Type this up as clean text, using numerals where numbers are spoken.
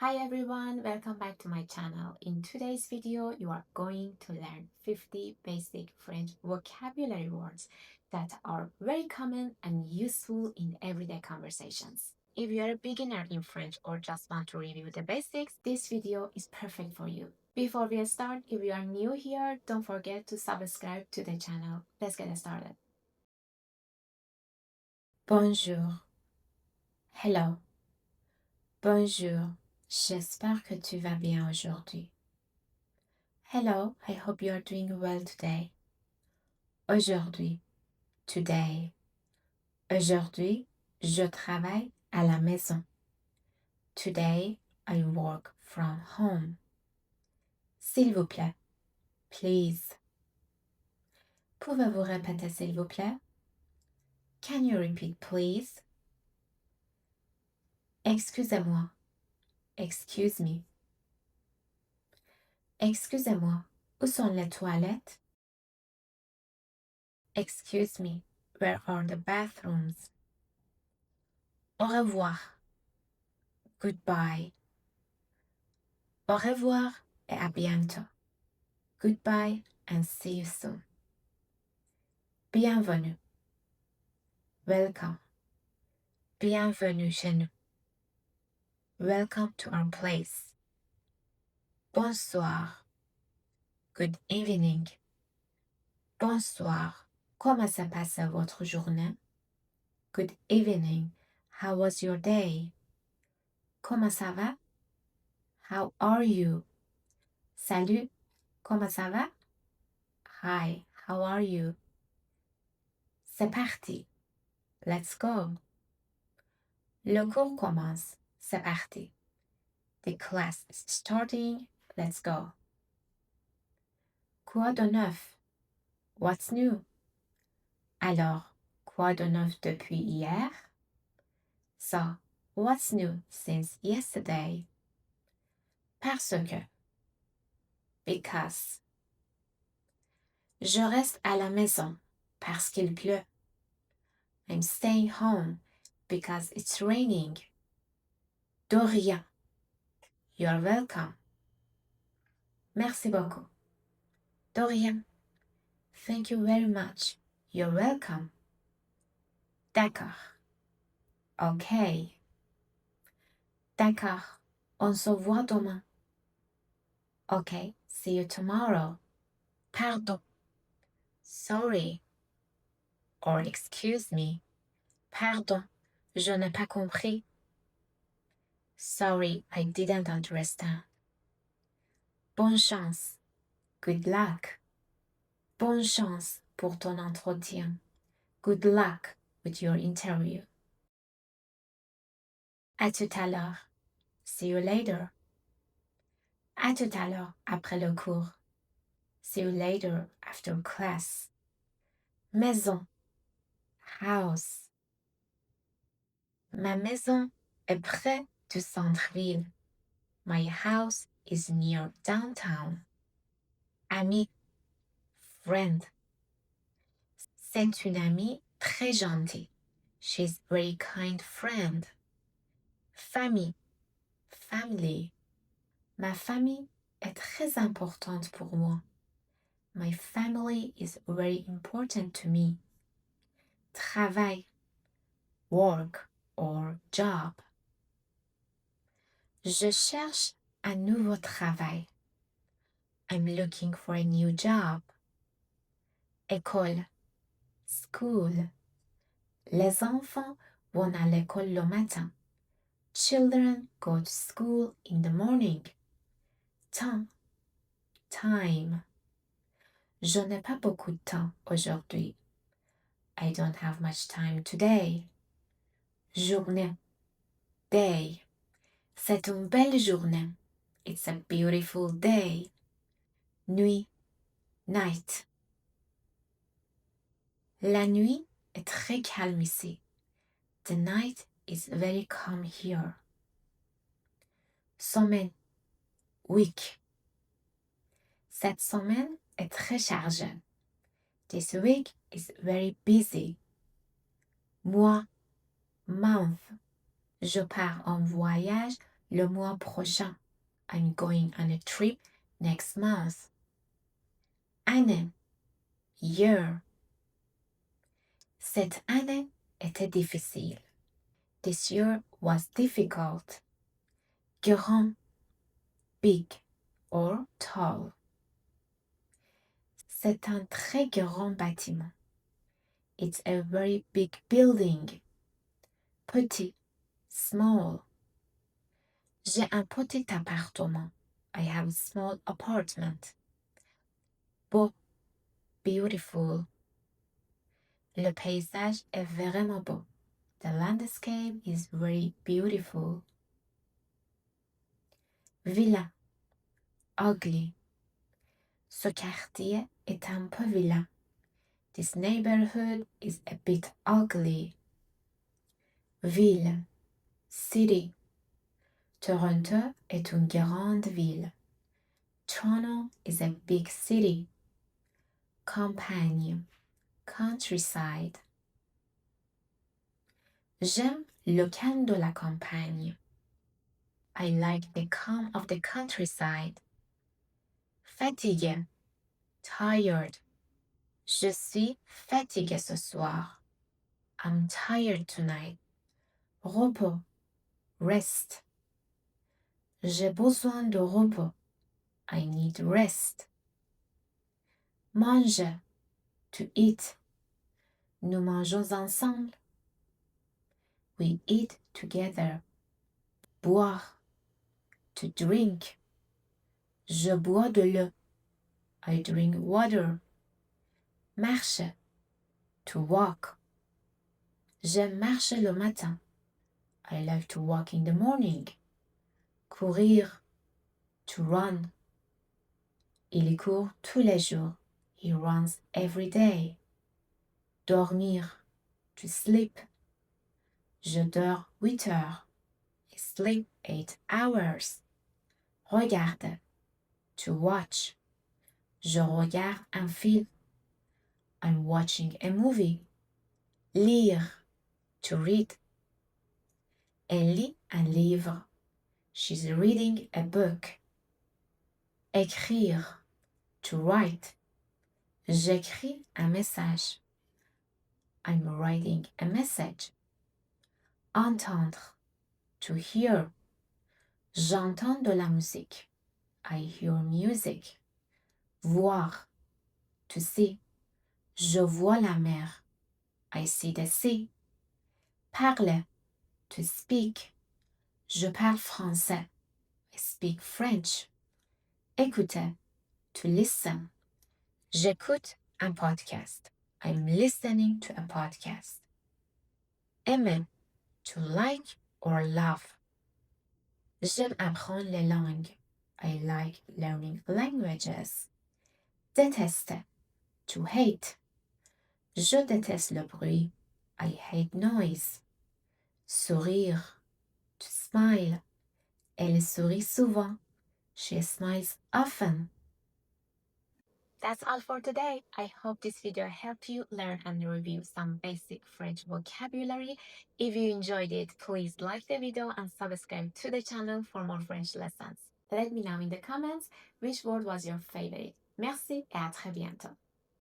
Hi everyone, welcome back to my channel. In today's video, you are going to learn 50 basic French vocabulary words that are very common and useful in everyday conversations. If you are a beginner in French or just want to review the basics, this video is perfect for you. Before we start, if you are new here, don't forget to subscribe to the channel. Let's get started. Bonjour. Hello. Bonjour. J'espère que tu vas bien aujourd'hui. Hello, I hope you are doing well today. Aujourd'hui, today. Aujourd'hui, je travaille à la maison. Today, I work from home. S'il vous plaît, please. Pouvez-vous répéter s'il vous plaît? Can you repeat please? Excusez-moi. Excuse me. Excusez-moi, où sont les toilettes? Excuse me, where are the bathrooms? Au revoir. Goodbye. Au revoir et à bientôt. Goodbye and see you soon. Bienvenue. Welcome. Bienvenue chez nous. Welcome to our place. Bonsoir. Good evening. Bonsoir. Comment se passe votre journée? Good evening. How was your day? Comment ça va? How are you? Salut. Comment ça va? Hi. How are you? C'est parti. Let's go. Le cours commence. C'est parti. The class is starting. Let's go. Quoi de neuf? What's new? Alors, quoi de neuf depuis hier? So, what's new since yesterday? Parce que. Because. Je reste à la maison parce qu'il pleut. I'm staying home because it's raining. De rien. You're welcome. Merci beaucoup. De rien. Thank you very much. You're welcome. D'accord. Okay. D'accord. On se voit demain. Okay. See you tomorrow. Pardon. Sorry. Or excuse me. Pardon. Je n'ai pas compris. Sorry, I didn't understand. Bonne chance. Good luck. Bonne chance pour ton entretien. Good luck with your interview. À tout à l'heure. See you later. À tout à l'heure après le cours. See you later after class. Maison. House. Ma maison est près du centre-ville. My house is near downtown. Ami. Friend. C'est une amie très gentille. She's a very kind friend. Famille. Family. Ma famille est très importante pour moi. My family is very important to me. Travail. Work or job. Je cherche un nouveau travail. I'm looking for a new job. École. School. Les enfants vont à l'école le matin. Children go to school in the morning. Temps. Time. Je n'ai pas beaucoup de temps aujourd'hui. I don't have much time today. Journée. Day. C'est une belle journée. It's a beautiful day. Nuit. Night. La nuit est très calme ici. The night is very calm here. Semaine. Week. Cette semaine est très chargée. This week is very busy. Mois. Month. Je pars en voyage Le mois prochain. I'm going on a trip next month. Année. Year. Cette année était difficile. This year was difficult. Grand. Big or tall. C'est un très grand bâtiment. It's a very big building. Petit. Small. J'ai un petit appartement. I have a small apartment. Beau. Beautiful. Le paysage est vraiment beau. The landscape is very beautiful. Vilain. Ugly. Ce quartier est un peu vilain. This neighborhood is a bit ugly. Ville. City. Toronto est une grande ville. Toronto is a big city. Campagne. Countryside. J'aime le calme de la campagne. I like the calm of the countryside. Fatigué. Tired. Je suis fatigué ce soir. I'm tired tonight. Repos. Rest. J'ai besoin de repos. I need rest. Manger. To eat. Nous mangeons ensemble. We eat together. Boire. To drink. Je bois de l'eau. I drink water. Marche. To walk. J'aime marcher le matin. I like to walk in the morning. Courir. To run. Il court tous les jours. He runs every day. Dormir. To sleep. Je dors 8 heures. I sleep 8 hours. Regarde. To watch. Je regarde un film. I'm watching a movie. Lire. To read. Elle lit un livre. She's reading a book. Écrire. To write. J'écris un message. I'm writing a message. Entendre. To hear. J'entends de la musique. I hear music. Voir. To see. Je vois la mer. I see the sea. Parler. To speak. Je parle français. I speak French. Écouter. To listen. J'écoute un podcast. I'm listening to a podcast. Aimer. To like or love. J'aime apprendre les langues. I like learning languages. Détester. To hate. Je déteste le bruit. I hate noise. Sourire. To smile. Elle sourit souvent. She smiles often. That's all for today. I hope this video helped you learn and review some basic French vocabulary. If you enjoyed it, please like the video and subscribe to the channel for more French lessons. Let me know in the comments which word was your favorite. Merci et à très bientôt.